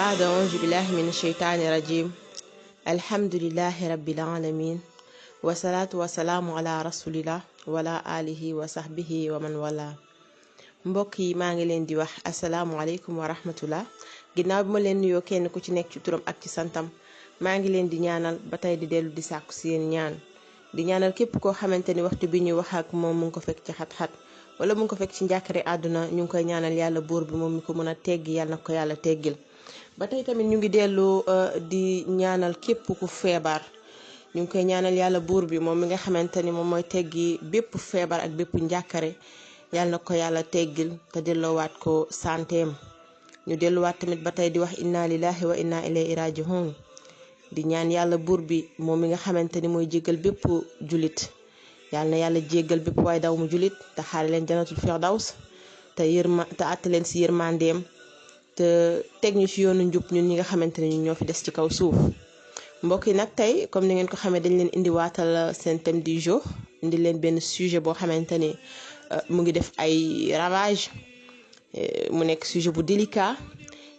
بعد أعوذ بالله من الشيطان الرجيم الحمد لله رب العالمين والصلاة والسلام على رسول الله وعلى آله وصحبه ومن والاه mbokk yi maa ngi leen di wax asalaamualeykum wa rahmatullah ginnaaw bi ma leen nuyoo kenn ku ci nekk ci turam ak ci santam maa ngi leen di ñaanal ba tey di dellu di sàkku seen ñaan di ñaanal képp koo xamante ni waxtu bi ñuy wax ak moom mu ngi ko fekk ci xat-xat wala mu ngi ko fekk ci njàkkare àdduna ñu ngi koy ñaanal yàlla buur bi moom mi ko mën a teggi yàlla na ko yàlla teggil ba tey tamit ñu ngi dellu di ñaanal képp ku feebar ñu ngi koy ñaanal yàlla buur bi moom mi nga xamante ni moom mooy teggi bépp feebar ak bépp njàkkare yàlla na ko yàlla teggil te delloowaat ko santeem ñu delluwaat tamit ba tey di wax inna lillahi wa inna ilayhi raji'un di ñaan yàlla buur bi moom mi nga xamante ni mooy jéggal bépp julit yàlla na yàlla jéggal bépp waaye daw mu julit te xaare leen janatul firdaws te àtte leen si yërmandeem te teg ñu ci yoonu njub ñun ñi nga xamante ne ñun ñoo fi des ci kaw suuf mbokk yi nag tey comme ni ngeen ko xamee dañ leen indi waatal seen thème du jour indi leen benn sujet boo xamante ni mu ngi def ay ravage mu nekk sujet bu délicat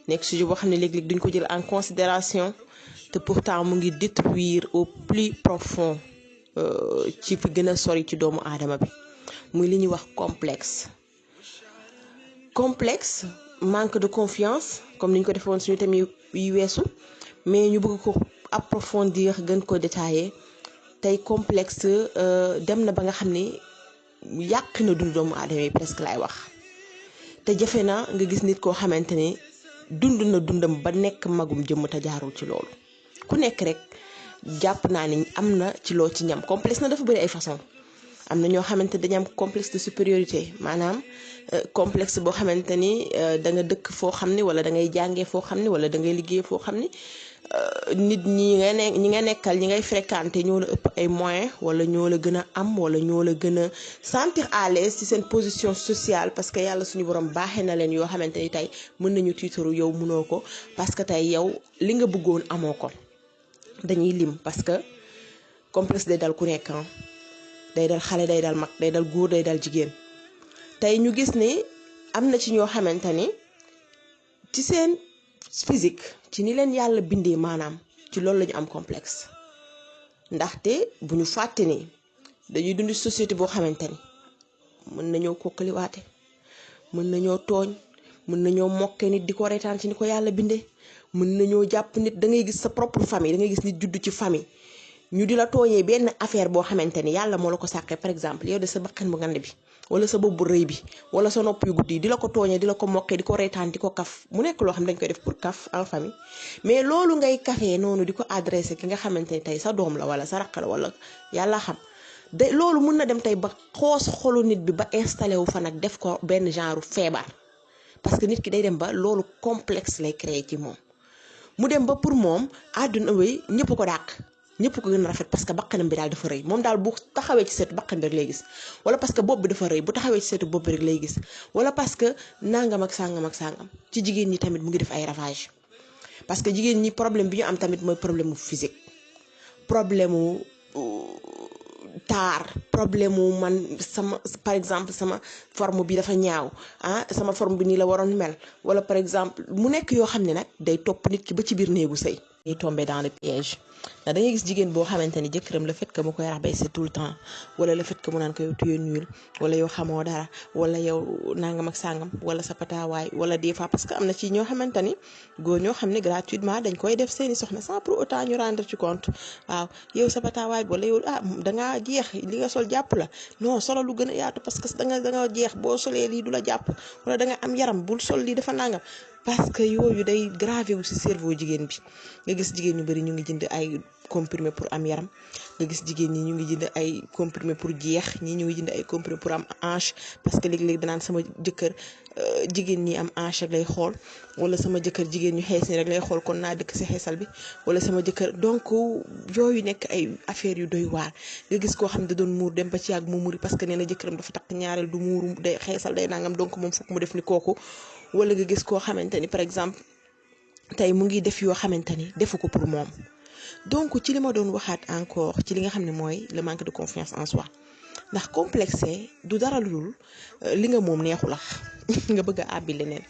nekk sujet boo xam ne léeg-léeg duñ ko jël en considération te pourtant mu ngi détruire au plus profond ci fi gën a sori ci doomu aadama bi muy li ñuy wax complexe manque de confiance comme ni ñu ko defee woon suñu thème yu weesu mais ñu bëgg ko approfondir gën ko détailler tey complexe dem na ba nga xam ne yàq na dund doomu aadama yi presque lay wax te jafe na nga gis nit koo xamante ni dund na dundam ba nekk magum jëmm te jaarul ci loolu ku nekk rek jàpp naa ni am na ci loo ci ñam complexe na dafa bëri ay façon am na ñoo xamante dañu am complexe de supériorité maanaam complexe boo xamante ni da nga dëkk foo xam ni wala da ngay jàngee foo xam ni wala da ngay liggéey foo xam ni nit ñi nga nekkal ñi ngay fréquenté ñoo la ëpp ay moyens wala ñoo la gën a am wala ñoo la gën a sentir à l'aise ci seen position sociale parce que yàlla suñu borom baaxee na leen yoo xamante ni tey mën nañu tiitaru yow mënoo ko parce que tey yow li nga bëggoon amoo ko dañuy lim parce que complexe day dal ku nekk day dal xale day dal mag day dal góor day dal jigéen tey ñu gis ni am na ci ñoo xamante ni ci seen physique ci ni leen yàlla bindee maanaam ci loolu la ñu am complexe ndaxte bu ñu fàtte ni dañuy dund société boo xamante ni mën nañoo kokkaliwaate mën nañoo tooñ mën nañoo mokke nit di ko reetaan ci ni ko yàlla bindee mën nañoo jàpp nit da ngay gis sa propre famille da ngay gis nit juddu ci famille ñu di la tooñee benn affaire boo xamante ni yàlla moo la ko sàkkee par exemple yow de sa bakkan bu ngand bi wala sa bopp bu rëy bi wala sa nopp yu guddi yi di la ko tooñee di la ko mokkee di ko reetaan di ko kaf mu nekk loo xam ne dañ koy def pour kaf en famille mais loolu ngay kafee noonu di ko adressé ki nga xamante ni tey sa doom la wala sa raq la wala yàlla xam de loolu mun na dem tey ba xoos xolu nit bi ba installé wu fa nag def ko benn genre feebar parce que nit ki day dem ba loolu complexe lay créer ci moom mu dem ba pour moom àdduna wi ñëpp ko dàq ñëpp ko gën a rafet parce que bakkanam bi daal dafa rëy moom daal bu taxawee ci seetu bakkan bi rek lay gis wala parce que bopp bi dafa rëy bu taxawee ci seetu bopp bi rek lay gis wala parce que nangam ak sangam ci jigéen ñi tamit mu ngi def ay ravage parce que jigéen ñi problème bi ñu am tamit mooy problème mu physique problème mu taar problème mu man sama par exemple sama forme bi dafa ñaaw sama forme bi nii la waroon mel wala par exemple mu nekk yoo xam ne nag day topp nit ki ba ci biir néegu sëy day tombé dans le piège ndax da ngay gis jigéen boo xamante ni jëkkëram le fait que mu koy rabaisser tout le temps wala le fait que mu naan ko yow tu es nul wala yow xamoo dara wala yow nangam ak sangam wala sa pataawaay wala des fois parce que am na ci ñoo xamante ni góor ñoo xam ne gratuitement dañ koy def seeni soxna sans pour autant ñu rendre ci compte waaw yow sa pataawaay wala yow dangaa jeex li nga sol jàpp la non solo lu gën a yaatu parce que da nga jeex boo solee lii du la jàpp wala da nga am yaram bul sol lii dafa nangam parce que yooyu day gravé wu ci cerveau jigéen bi nga gis jigéen ñu bari ñu ngi jënd ay comprimé pour am yaram nga gis jigéen ñi ñu ngi jënd ay comprimé pour jeex ñi ñu ngi jënd ay comprimé pour am hanche parce que léeg-léeg danaan sama jëkkër jigéen ñi am hanche rek lay xool wala sama jëkkër jigéen ñu xees ni rek lay xool kon naa dëkk ci xeesal bi wala sama jëkkër donc yooyu nekk ay affaires yu doy waar nga gis koo xam ne da doon muur dem ba ci yàgg mu muri parce que nee na jëkkëram dafa takk ñaareel du muuru day xeesal day nangam donc moom fokk mu def ni kooku wala nga gis koo xamante ni par exemple tey mu ngi def yoo xamante ni defu ko pour moom donc ci li ma doon waxaat encore ci li nga xam ne mooy le manque de confiance en soi ndax complexe du dara lu dul li nga moom neexu la nga bëgg a àbbi leneen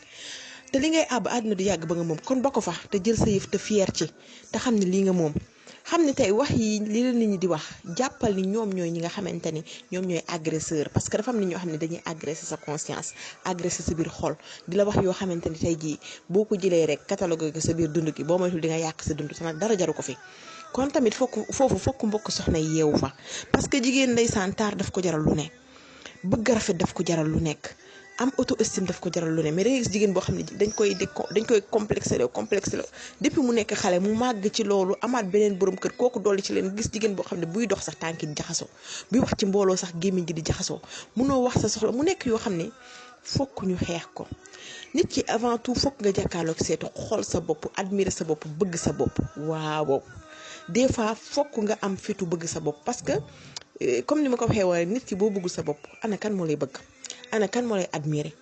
te li ngay àbb àddina du yàgg ba nga moom kon ba ko fa te jël sa yëf te fier ci te xam ne lii nga moom. xam ne tey wax yi li la nit ñi di wax jàppal ni ñoom ñooy ñi nga xamante ni ñoom ñooy agresseur parce que dafa am nit ñoo xam ne dañuy agresser sa conscience agresser sa biir xol di la wax yoo xamante ni tey jii boo ko jëlee rek catalogue sa biir dund gi boo moytul di nga yàq sa dund te nag dara jaru ko fi. kon tamit fokk mbokk soxna yeewu fa parce que jigéen ndeysaan taar daf ko jaral lu ne bëgg rafet daf ko jaral lu nekk am auto estime daf ko jaral lu ne mais da ngay gis jigéen boo xam ne dañ koy complexé la depuis mu nekk xale mu màgg ci loolu amaat beneen borom kër kooku dolli ci leen gis jigéen boo xam ne buy dox sax tànki di jaxasoo buy wax ci mbooloo sax gémmiñ gi di jaxasoo munoo wax sa soxla mu nekk yoo xam ne fokk ñu xeex ko. nit ki avant tout fokk nga jàkkaarloog seetu xool sa bopp admirer sa bopp bëgg sa bopp waaw des fois fokk nga am fitu bëgg sa bopp parce que comme ni ma ko waxee woon nit ki boo bëggul sa bopp ana kan moo lay bëgg ana kan moo lay admirer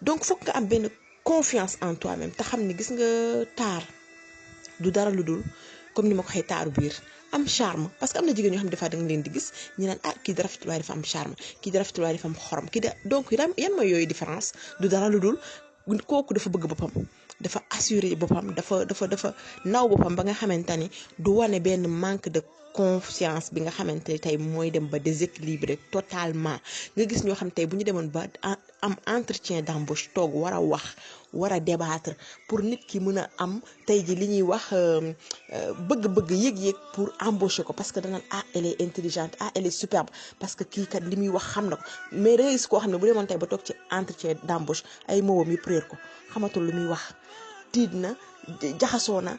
donc fokk nga am benn confiance en toi-même te xam ne gis nga taar du dara lu dul comme ni ma ko waxee taaru biir am charme parce que am na jigéen ñoo xam ne des fois da nga leen di gis ñu naan kii da rafetul waaye dafa am charme kii da rafetul waaye dafa am xorom kii da donc yan mooy yooyu différence du dara lu dul kooku dafa bëgg boppam dafa assurer boppam dafa naw boppam ba nga xamante ni du wane benn manque de confiance bi nga xamante ni tey mooy dem ba déséquilibré totalement nga gis ñoo xam tey bu ñu demoon ba am entretien d'embauche toog war a wax war a débattre pour nit ki mën a am tey ji li ñuy wax bëgg-bëgg yëg-yëg pour embaucher ko parce que danaan elle est intelligente elle est superbe parce que kii kat li muy wax xam na ko mais da ngay gis koo xam ne bu demoon tey ba toog ci entretien d'embauche ay mowam yi réer ko xamatul lu muy wax tiit na jaxasoo na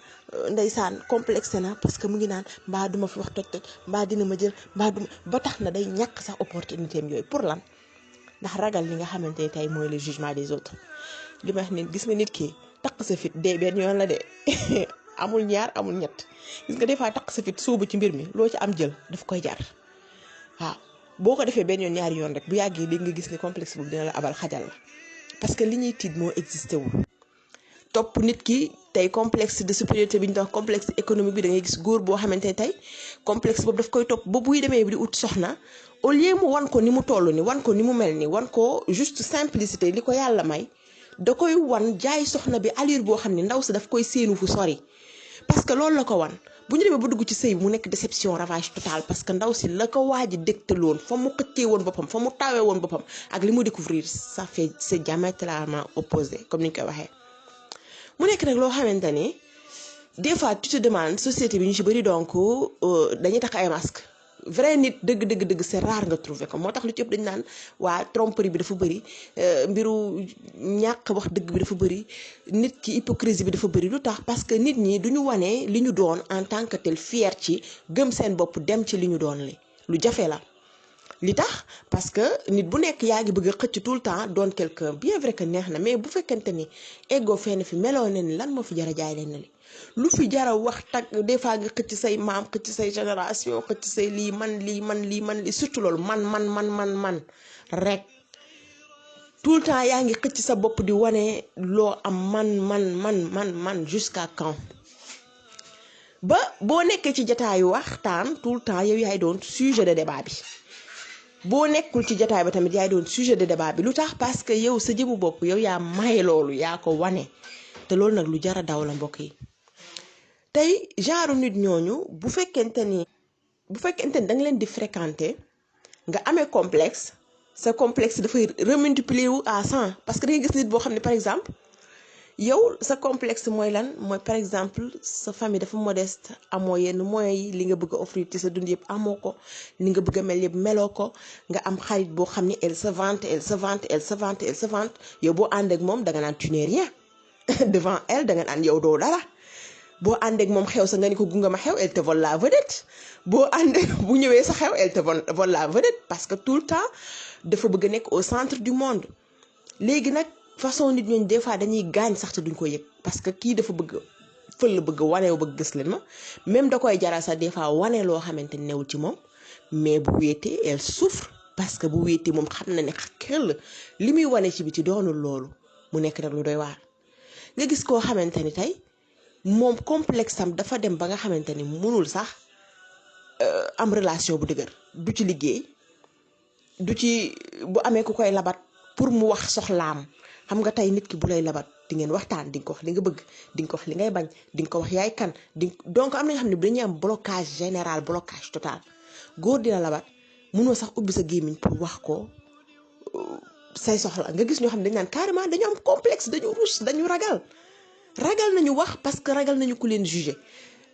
ndeysaan complexe na parce que mu ngi naan mbaa duma fi wax toj mbaa dina ma jël mbaa duma ba tax na day ñàkk sax opportunité am yooyu pour lan ndax ragal li nga xamante ne tey mooy le jugement des autres. li ma wax ni gis nga nit ki takk sa fit dee benn yoon la de amul ñaar amul ñett gis nga des fois takk sa fit sóobu ci mbir mi loo ci am jël daf koy jar waaw boo ko defee benn yoon ñaari yoon rek bu yàggee léegi nga gis ne complexe boobu dina la abal xajal la parce que li ñuy tiit moo existé wul. topp nit ki tey complexe de supériorité bi ñu doon complexe économique bi da ngay gis góor boo xamante ne tey complexe boobu daf koy topp ba buy demee di ut soxna au lieu mu wan ko ni mu toll ni wan ko ni mu mel ni wan ko juste simplicité li ko yàlla may da koy wan jaay soxna bi allure boo xam ne ndaw si daf koy séenu fu sori parce que loolu la ko wan bu ñu demee ba dugg ci sëy bi mu nekk déception ravage total parce que ndaw si la ko waaj a dégtaloon fa mu xëccee woon boppam fa mu tawee woon boppam ak li mu découvrir ça fait c'est diamétralement opposé comme ni ñu koy waxee. mu nekk nag loo xamante ni des fois tu te demandes société bi ñu ci bëri donc dañuy takk ay masque vrai nit dëgg c'est rare nga trouver ko moo tax lu ci ëpp dañu naan waa tromperie bi dafa bëri mbiru ñàkk wax dëgg bi dafa bëri nit ki hypocrisie bi dafa bëri lu tax parce que nit ñi duñu wane li ñu doon en tant que tel fier ci gëm seen bopp dem ci li ñu doon li lu jafe la. li tax parce que nit bu nekk yaa ngi bëgg a xëcc tout le temps doon quelqu'un bien vrai que neex na mais bu fekkente ni ego fenn fi meloo ne ni lan moo fi jara jaay leen na li lu fi jara wax tag des fois nga xëcc say maam xëcc say génération xëcc say lii man surtout loolu man rek tout le temps yaa ngi xëcc sa bopp di wane loo am man jusqu'à quand ba boo nekkee ci jataayu waxtaan tout le temps yow yaay doon sujet de débat bi boo nekkul ci jataay ba tamit yaay doon sujet de débat bi lu tax parce que yow sa jëmu bopp yow yaa maye loolu yaa ko wane te loolu nag lu jara daw la mbokk yi tey genre nit ñooñu bu fekkente ni da nga leen di fréquenter nga amee complexe sa complexe dafay remultiplier wu à 100 parce que da ngay gis nit boo xam ne par exemple yow sa complexe mooy lan mooy par exemple sa famille dafa modeste amoo yenn moyens yi li nga bëgg a offrir ci sa dund yëpp amoo ko li nga bëgg a mel yëpp meloo ko nga am xarit boo xam ne elle se vante yow boo ànd ak moom da nga naan tu n'es rien devant elle da nga naan yow doo dara boo ànd ak moom xew sa nga ni ko gunga ma xew elle te vole la vedette boo ànd bu ñëwee sa xew elle te vole la vedette parce que tout le temps dafa bëgg a nekk au centre du monde léegi nag façon nit ñooñu des fois dañuy gaañ sax te duñ ko yëg parce que kii dafa bëgg fël la bëgg waneew bëgg gis leen ma même da koy jaral sax des fois wane loo xamante ne newul ci moom mais bu wéetee elle souffre parce que bu wéetee moom xam na ne xel li muy wane ci biti doonul loolu mu nekk nag lu doy waar nga gis koo xamante ni tey moom complexe am dafa dem ba nga xamante ni mënul sax am relation bu dëgër du ci liggéey du ci bu amee ku koy labat pour mu wax soxlaam. xam nga tey nit ki bu lay labat di ngeen waxtaan di nga ko wax li nga bëgg di nga ko wax li ngay bañ di nga ko wax yaay kan donc am na ñoo xam ne dañuy am blocage général blocage total. góor dina labat mënoo sax ubbi sa gémmiñ pour wax ko say soxla. nga gis ñoo xam ne dañ naan carrément dañu am complexe, dañu rus, dañu ragal nañu wax parce que ragal nañu ku leen juger,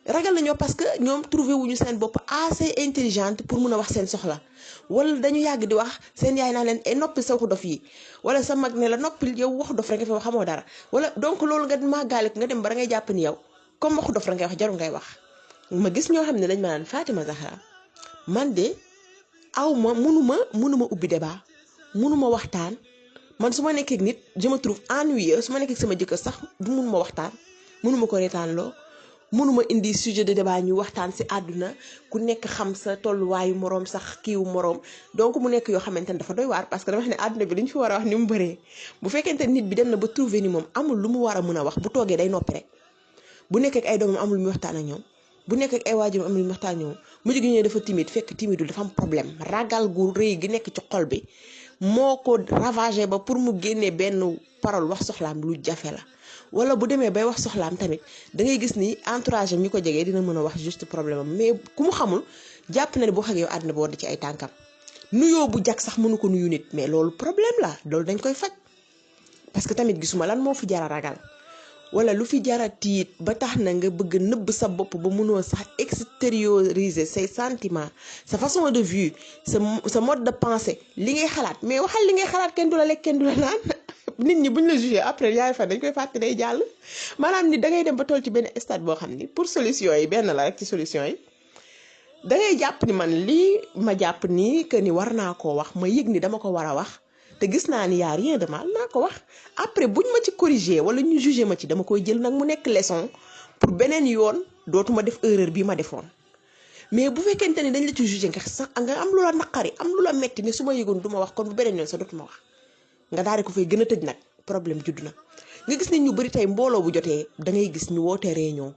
ragal nañoo parce que ñoom trouvé wuñu seen bopp assez intelligente pour mun a wax seen soxla. wala dañu yàgg di wax seen yaay naa leen noppi sa waxu dof yi, wala sa mag ne la noppil yow waxu dof rek nga fi wax xamoo dara, wala donc loolu nga màggaale ko nga dem ba da ngay jàpp ni yow comme waxu dof rek ngay wax jarul ngay wax. ma gis ñoo xam ne dañ ma naan Fatima Zahra man de aw ma munuma ubbi débat, munuma waxtaan. man su ma nekkee nit je me trouve ennuyeux, su ma nekkee sama jëkkër sax du munuma waxtaan, munuma ko reetaanloo, mënuma indi sujet de débat ñu waxtaan ci àdduna ku nekk xam sa tolluwaayu moroom sax kiiwu moroom. donc mu nekk yoo xamante ne dafa doy waar parce que dama xam ne àdduna bi li ñu fi war a wax ni mu bëree. bu fekkente nit bi dem na ba trouver ni moom amul lu mu war a mën a wax, bu toogee day noppi rek. bu nekk ak ay doomam amul lu muy waxtaan ak ñoom, bu nekk ak ay waajuram amul lu muy waxtaan ak ñoom, mujj gi ñëw dafa timide, fekk timidul dafa am problème. ragal gu rëy gi nekk ci xol bi moo ko ravagé ba pour mu génnee benn parole wax soxlaam lu jafe la. wala bu demee bay wax soxlaam tamit da ngay gis ni entourage am ñu ko jegee dina mën a wax juste problème am, mais ku mu xamul jàpp na ne boo xagee yow àddina bi war di ci ay tànkam. nuyoo bu jag sax mënu ko nuyu nit, mais loolu problème la, loolu dañ koy faj. parce que tamit gisuma lan moo fi jara ragal wala lu fi jara tiit ba tax na nga bëgg nëbb sa bopp ba mënoo sax extérioriser say sentiments, sa façon de vue, sa mode de pensée, li ngay xalaat. mais waxal li ngay xalaat, kenn du la lekk kenn du la naan. nit ñi buñ la jugé après yaay fa dañ koy fàtte day jàll. maanaam ni da ngay dem ba toll ci benn stade boo xam ni pour solution yi benn la rek ci solution yi da ngay jàpp ni man lii ma jàpp nii que ni war naa koo wax, ma yëg ni dama ko war a wax te gis naa ni y a rien de mal naa ko wax. après buñ ma ci corriger wala ñu jugé ma ci dama koy jël nag mu nekk leçon pour beneen yoon dootuma def erreur bii ma defoon. mais bu fekkente ni dañ la ci jugé nga sax nga am lu la naqari am lu la metti ne su ma yëgoon du ma wax kon bu beneen yoon sax dootuma wax. nga daal di ko fay gën a tëj nag problème judd na. nga gis nit ñu bari tey mbooloo bu jotee da ngay gis ñu woote réunion,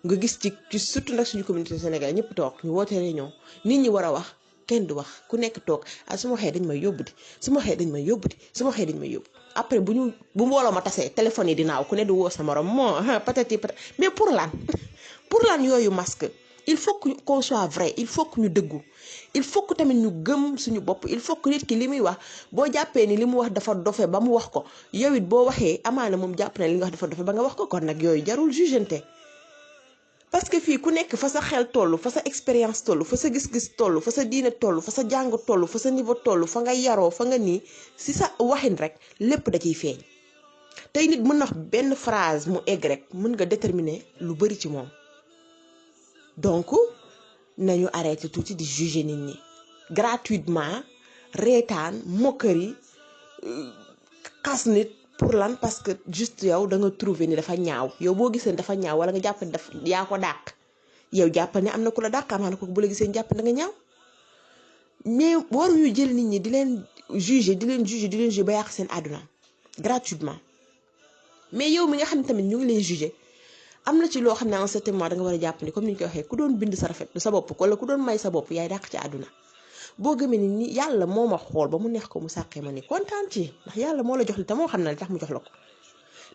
nga gis ci surtout nag suñu communauté Sénégal ñëpp toog ñu woote réunion, nit ñi war a wax kenn du wax, ku nekk toog su ma waxee dañ may yóbbu di su ma waxee dañ may yóbbu di su ma waxee dañ may yóbbu. après bu mbooloo ma tasee téléphone yi di naaw ku ne di woo sa morom moo patati patati. mais pour lan yooyu masque. il faut qu'on soit vrai, il faut que ñu dëggu, il faut que tamit ñu gëm suñu bopp, il faut que nit ki li muy wax boo jàppee ni li mu wax dafa dofe ba mu wax ko yow it boo waxee amaana moom jàpp na li nga wax dafa dofe ba nga wax ko, kon nag yooyu jarul jugente. parce que fii ku nekk fa sa xel toll, fa sa expérience toll, fa sa gis-gis toll, fa sa diine toll, fa sa jàng toll, fa sa niveau toll, fa nga yaroo, fa nga nii si sa waxin rek lépp da ciy feeñ. tey nit mën na wax benn phrase mu egg rek mën nga déterminer lu bari ci moom. donc nañu arrêté tuuti di juger nit ñi gratuitement, reetaan moquerie, xas nit pour lan parce que juste yow da nga trouver ni dafa ñaaw. yow boo gisee dafa ñaaw wala nga jàpp ne yaa ko dàq, yow jàppal ne am na ku la dàq, amaana ko bu la gisee jàpp da nga ñaaw. mais waruñu jël nit ñi di leen juger ba yàq seen àdduna gratuitement. mais yow mi nga xam ne tamit ñu ngi lay juger am na ci loo xam ne en certain moment da nga war a jàpp ni comme ni ñu koy waxee ku doon bind sa rafet sa bopp wala ku doon may sa bopp yaay dàq ci àdduna. boo gëmee ni yàlla moo ma xool ba mu neex ko mu sàqee ma ni kontaan ci, ndax yàlla moo la jox li te moo xam ne li tax mu jox la ko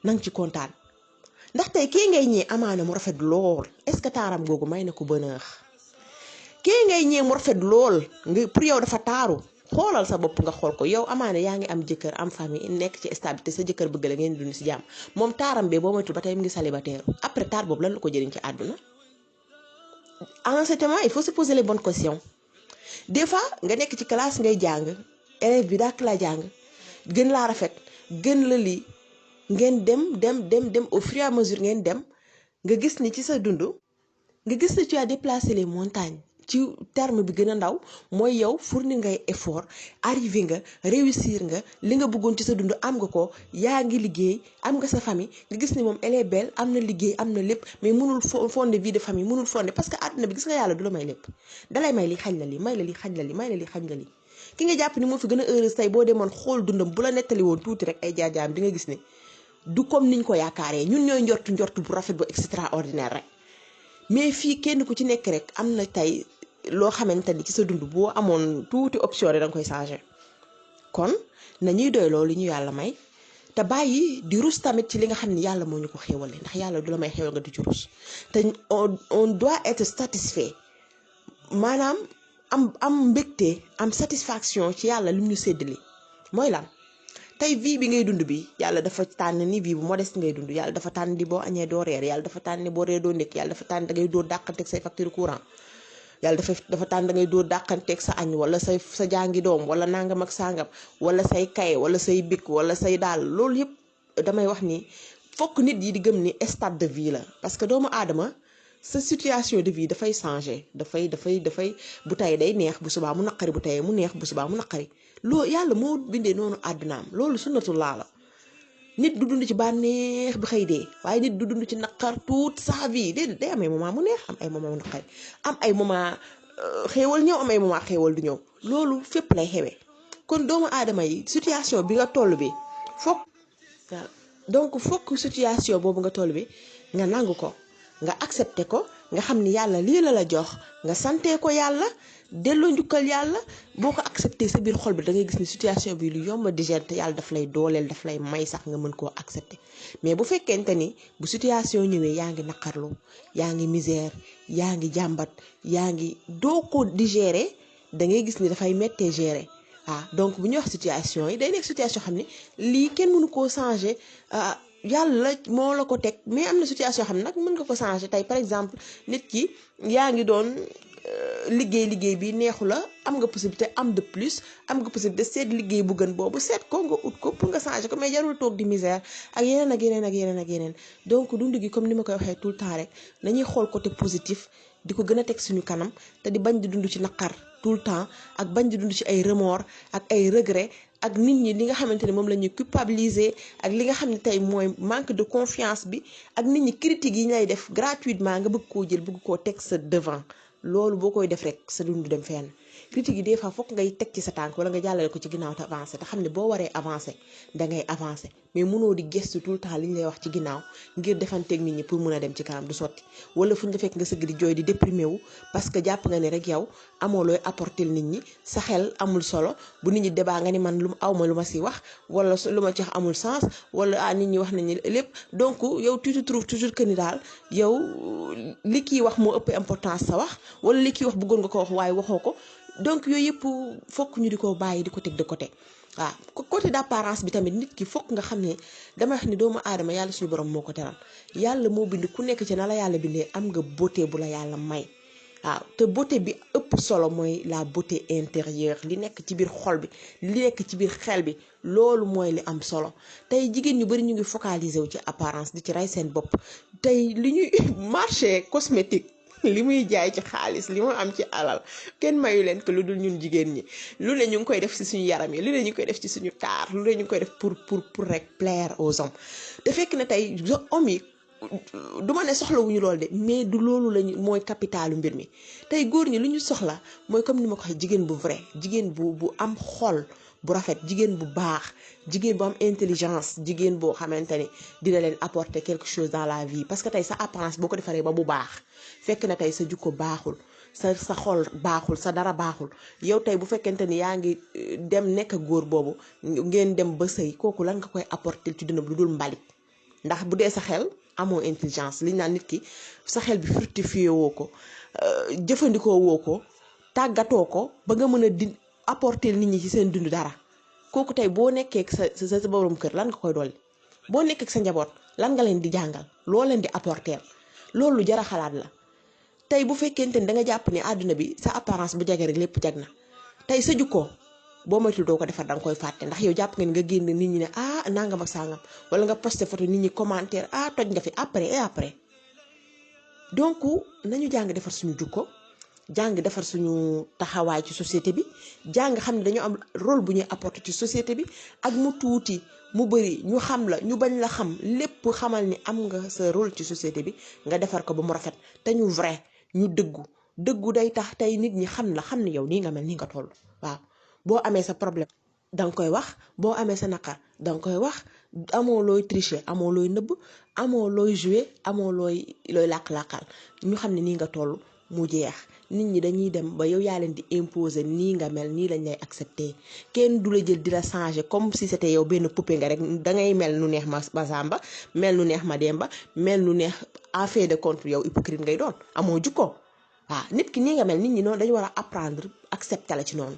nang ci kontaan. ndax tey kii ngay ñee amaana mu rafet lool, est-ce que taaram googu may na ko bonheur? kii ngay ñee mu rafet lool nga pour yow dafa taaru, xoolal sa bopp nga xool ko. yow amaana yaa ngi am jëkkër am famille nekk ci stabilité, sa jëkkër bëgg la ngeen dund si jàmm, moom taaram bee boo moytul ba tey mu ngi célibataire. après taar boobu lan la ko jëriñ ci àdduna? en ce moment il faut se poser les bonnes questions. des fois nga nekk ci classe ngay jàng, élève bi dàq laa jàng gën laa rafet gën la lii, ngeen dem au fur et à mesure ngeen dem nga gis ni ci sa dund nga gis ni tu as déplacé les montagnes. ci terme bi gën a ndaw mooy yow fournir ngay effort, arrivé nga, réussir nga, li nga bëggoon ci sa dund am nga ko, yaa ngi liggéey, am nga sa famille, nga gis ni moom elle est belle, am na liggéey, am na lépp, mais mënul fonder vie de famille, mënul fonder parce que àdduna bi gis nga yàlla du la may lépp. dalay may li xañ la li, may la li xañ la li, may la li xañ la li. ki nga jàpp ni moo fi gën a heureuse tey boo demoon xool dundam bu la nettali woon tuuti rek ay jaajaam di nga gis ne du comme niñ ko yaakaaree. ñun ñooy njortu bu rafet bu extraordinaire rek. mais fii kenn ku ci nekk rek am na tey loo xamante ni ci sa dund boo amoon tuuti option rek da nga koy changer. kon nañuy doy loolu li ñu yàlla may te bàyyi di rus tamit ci li nga xam ni yàlla moo ñu ko xéwale ndax yàlla du la may xéwal nga di ci rus te on doit être satisfait maanaam am mbégte am satisfaction ci yàlla lim ñu séddale mooy lan tey vie bi ngay dund bi yàlla dafa tànn ni vie bu modeste ngay dund yàlla dafa tànn di boo añee doo reer yàlla dafa tànn ni boo reer doo ndékki yàlla dafa tànn da ngay dóor dàqanteeg say facture courant yàlla dafa tànn da ngay dóor dàqanteeg sa añ wala sa jàngi doom wala nangam ak sangam wala say kaye wala say bic wala say daal loolu yëpp damay wax ni fokk nit yi di gëm ni stade de vie la parce que doomu aadama sa situation de vie dafay changer dafay bu tey day neex bu subaa mu naqari bu teyee mu neex bu subaa mu naqari loolu yàlla moo bindee noonu àddunaam loolu sunnatullah la nit du dund ci bànneex bi xëy dee waaye nit du dund ci naqar toute sa vie day am ay moment mu neex am ay moment mu naqari am ay moment xéewal ñëw am ay moment xéewal du ñëw loolu fépp lay xewee kon doomu aadama yi situation bi nga toll bi fokk situation boobu nga toll bi nga nangu ko nga accepté ko nga xam ni yàlla lii la jox nga santee ko yàlla delloo njukkal yàlla boo ko accepté sa biir xol bi da ngay gis ni situation bi lu yomb a digérer te yàlla daf lay dooleel daf lay may sax nga mën koo accepté mais bu fekkente ni bu situation ñëwee yaa ngi naqarlu yaa ngi misère yaa ngi jàmbat yaa ngi doo ko digérer da ngay gis ni dafay méttee gérer donc bu ñuy wax situation yi day nekk situation xam ne lii kenn mënu koo changer yàlla moo la ko teg mais am na situation xam ne nag mën nga ko changer tey par exemple nit ki yaa ngi doon liggéey bi neexu la am nga possibilité am de plus am nga possibilité seet liggéey bu gën boobu seet ko nga ut ko pour nga changer ko mais jarul toog di misère ak yeneen donc dund gi comme ni ma koy waxee tout le temps rek nañuy xool côté positif di ko gën a teg suñu kanam te di bañ di dund ci naqar tout le temps ak bañ di dund ci ay remords ak ay regret ak nit ñi li nga xamante ne moom la ñuy culpabiliser ak li nga xam ne tey mooy manque de confiance bi ak nit ñi critiques yi ñay def gratuitement nga bëgg koo jël bëgg koo teg sa devant loolu boo koy def rek sa dund dem fenn critique yi des fois fokk ngay teg ci sa tànk wala nga jàllale ko ci ginnaaw te avancé te xam ne boo waree avancé da ngay avancé mais mënoo di gestu tout le temps li ñu lay wax ci ginnaaw ngir defanteeg nit ñi pour mun a dem ci kanam du sotti wala fu ñu la fekk nga sëgg di jooy di déprimé wu parce que jàpp nga ne rek yow amoo looy apporter nit ñi sa xel amul solo bu nit ñi débat nga ni man lu awma lu ma si wax wala lu ma ci wax amul sens wala nit ñi wax nañu lépp donc yow tu te trouves toujours que ni daal yow li kii wax moo ëpp importance sa wax wala li kii wax bëggoon nga ko wax waaye waxoo ko donc yooyu yëpp fokk ñu di ko bàyyi di ko teg de côté côté d'apparence bi tamit nit ki fokk nga xam ne dama wax ni doomu aadama yàlla suñu borom moo ko teral yàlla moo bind ku nekk ci na la yàlla bindee am nga beauté bu la yàlla may te beauté bi ëpp solo mooy la beauté intérieure li nekk ci biir xol bi li nekk ci biir xel bi loolu mooy li am solo tey jigéen ñu bari ñu ngi focaliser wu ci apparence di ci rey seen bopp tey li ñuy marché cosmétique li muy jaay ci xaalis li mu am ci alal kenn mayu leen ko lu dul ñun jigéen ñi lu ne ñu ngi koy def ci suñu yaram yi lu ne ñu ngi koy def ci suñu taar lu ne ñu ngi koy def pour rek plaire aux hommes te fekk na tey hommes yi du ma ne soxlawuñu loolu de mais du loolu lañu mooy capitalu mbir mi tey góor ñi lu ñu soxla mooy comme ni ma ko waxee jigéen bu vrai jigéen bu am xol bu rafet jigéen bu baax jigéen bu am intelligence jigéen boo xamante ni dina leen apporter quelque chose dans la vie parce que tey sa apparence boo ko defaree ba bu baax fekk na tey sa jukko baaxul sa xol baaxul sa dara baaxul yow tey bu fekkente ni yaa ngi dem nekk góor boobu ngeen dem ba sëy kooku lan nga koy apporter ci dundam lu dul mbalit ndax bu dee sa xel amoo intelligence li ñu naan nit ki sa xel bi fructifié woo ko jëfandikoo woo ko tàggatoo ko ba nga mën a di apporter nit ñi ci seen dund dara kooku tey boo nekkee sa borom kër lan nga koy dolli boo nekkee sa njaboot lan nga leen di jàngal loo leen di apporter loolu lu jar a xalaat la tey bu fekkente ni da nga jàpp ne àdduna bi sa apparence bu jage rek lépp jag na tey sa jukkoo boo moytul doo ko defar da nga koy fàtte ndax yow jàpp nga ni nga génn nit ñi ne nangam ak sangam wala nga posté photo nit ñi commentaire toj nga fi après donc nañu jàng defar suñu jukko jàng defar suñu taxawaay ci société bi jàng xam ne dañu am rôle bu ñuy apporter ci société bi ak mu tuuti mu bëri ñu xam la ñu bañ la xam lépp xamal ni am nga sa rôle ci société bi nga defar ko ba mu rafet te ñu vrai ñu dëggu day tax tey nit ñi xam la xam ni yow nii nga mel nii nga toll waaw boo amee sa problème danga koy wax boo amee sa naqar danga koy wax amoo looy tricher amoo looy nëbb amoo looy jouer amoo looy làq-làqal ñu xam ne nii nga toll mu jeex nit ñi dañuy dem ba yow yaa leen di imposer nii nga mel nii lañ lay accepter kenn du la jël di la changer comme si c'était yow benn poupée nga rek dangay mel nu neex ma Samba mel nu neex ma Demba mel nu neex en fait de compte yow hypocrite ngay doon amoo jukko waaw nit ki nii nga mel nit ñi noonu dañu war a apprendre accepter la ci noonu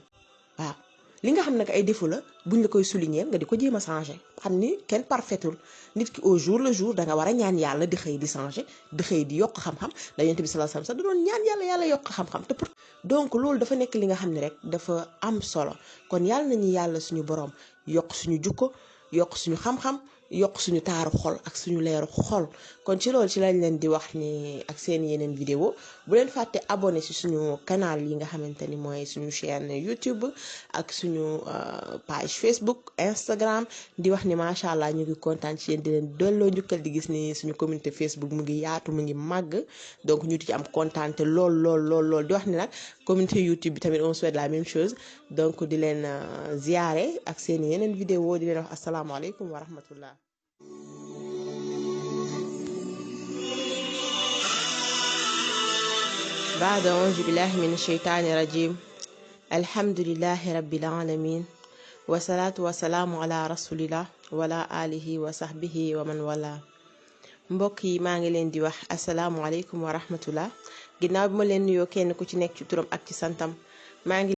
waaw li nga xam ne ay défaut la buñ la koy souligner nga di ko jéem a changer xam ni kenn parfaitul nit ki au jour le jour da nga war a ñaan yàlla di xëy di changer di xëy di yokk xam-xam da Yonent bi sallallahu alayhi wasallam sax da doon ñaan yàlla yokk xam-xam te pour donc loolu dafa nekk li nga xam ne rek dafa am solo kon yàlla nañu yàlla suñu borom yokk suñu jukko yokk suñu xam-xam yokk suñu taaru xol ak suñu leeru xol kon ci loolu ci lañ leen di wax ni ak seen yeneen vidéo bu leen fàtte abonné ci suñu canal yi nga xamante ni mooy suñu chaîne YouTube ak suñu page Facebook Instagram di wax ni macha allah ñu ngi kontaan ci yéen di leen delloo njukkal di gis ni suñu communauté Facebook mu ngi yaatu mu ngi màgg donc ñu di ci am kontaan te lool di wax ni nag communauté YouTube bi tamit on souhaite la même chose donc di leen ziyaare ak seen yeneen vidéo di leen wax asalaamaaleykum wa rahmatullah بعد أعوذ بالله من الشيطان الرجيم الحمد لله رب العالمين والصلاة والسلام على رسول الله وعلى آله وصحبه ومن والاه mbokk yi maa ngi leen di wax asalaamualeykum wa rahmatullah ginnaaw bi ma leen nuyoo kenn ku ci nekk ci turam ak ci santam maa ngi